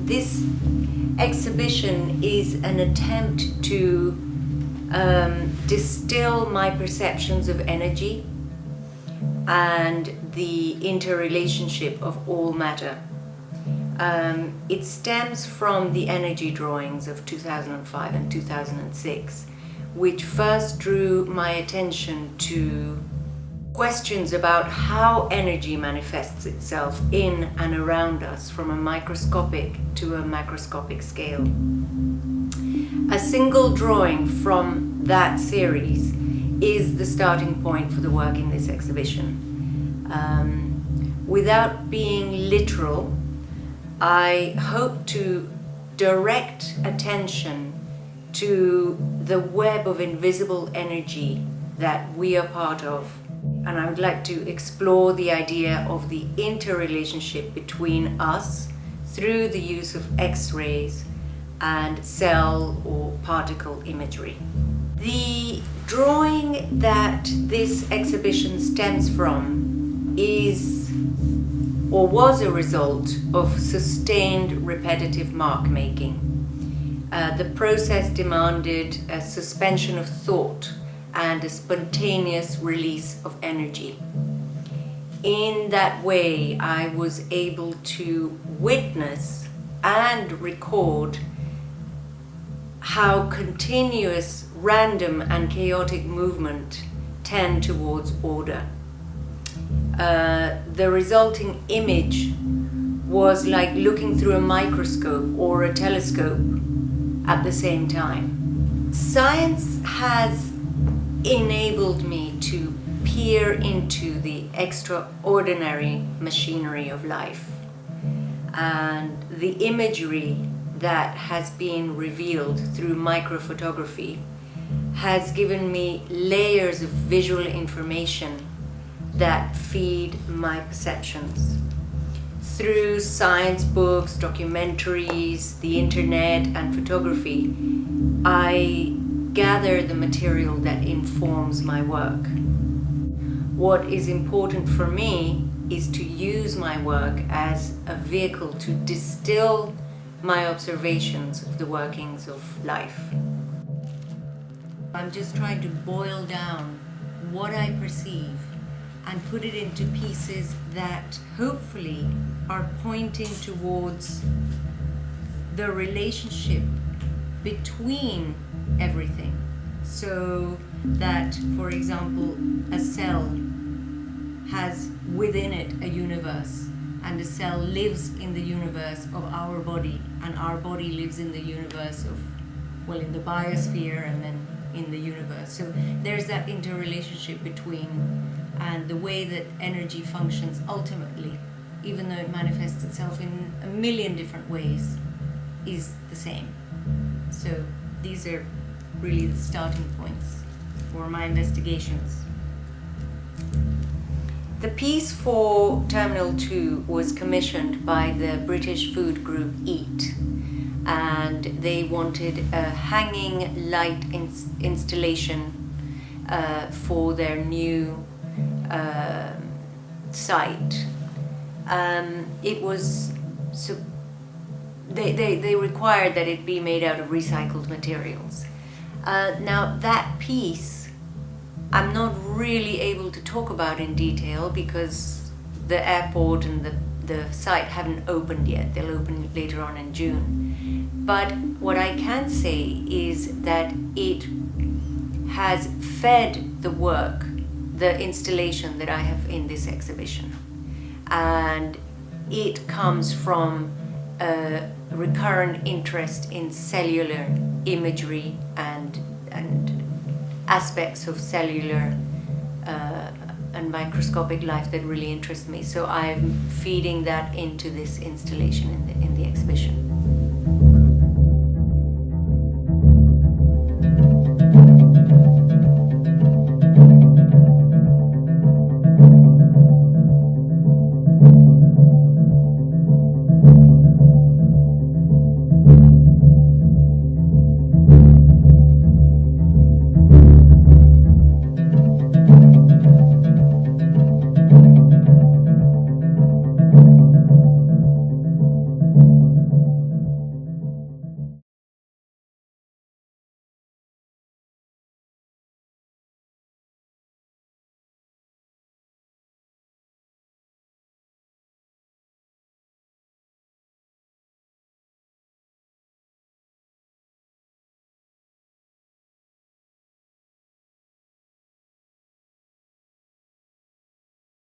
this exhibition is an attempt to distill my perceptions of energy and the interrelationship of all matter. It stems from the energy drawings of 2005 and 2006, which first drew my attention to questions about how energy manifests itself in and around us from a microscopic to a macroscopic scale. A single drawing from that series is the starting point for the work in this exhibition. Without being literal, I hope to direct attention to the web of invisible energy that we are part of. And I would like to explore the idea of the interrelationship between us through the use of X-rays and cell or particle imagery. The drawing that this exhibition stems from is or was a result of sustained repetitive mark making. The process demanded a suspension of thought and a spontaneous release of energy. In that way, I was able to witness and record how continuous, random and chaotic movement tend towards order. The resulting image was like looking through a microscope or a telescope at the same time. Science has enabled me to peer into the extraordinary machinery of life, and the imagery that has been revealed through microphotography has given me layers of visual information that feed my perceptions. Through science books, documentaries, the internet and photography, I gather the material that informs my work. What is important for me is to use my work as a vehicle to distill my observations of the workings of life. I'm just trying to boil down what I perceive and put it into pieces that hopefully are pointing towards the relationship between everything. So that, for example, a cell has within it a universe, and a cell lives in the universe of our body, and our body lives in the universe of, well, in the biosphere and then in the universe. So there's that interrelationship between, and the way that energy functions ultimately, even though it manifests itself in a million different ways, is the same. So these are really the starting points for my investigations. The piece for Terminal 2 was commissioned by the British food group EAT, and they wanted a hanging light installation for their new site. It was so they required that it be made out of recycled materials. Now that piece I'm not really able to talk about in detail because the airport and the site haven't opened yet. They'll open later on in June. But what I can say is that it has fed the work, the installation that I have in this exhibition. And it comes from a recurrent interest in cellular imagery and aspects of cellular and microscopic life that really interest me. So I'm feeding that into this installation in the exhibition.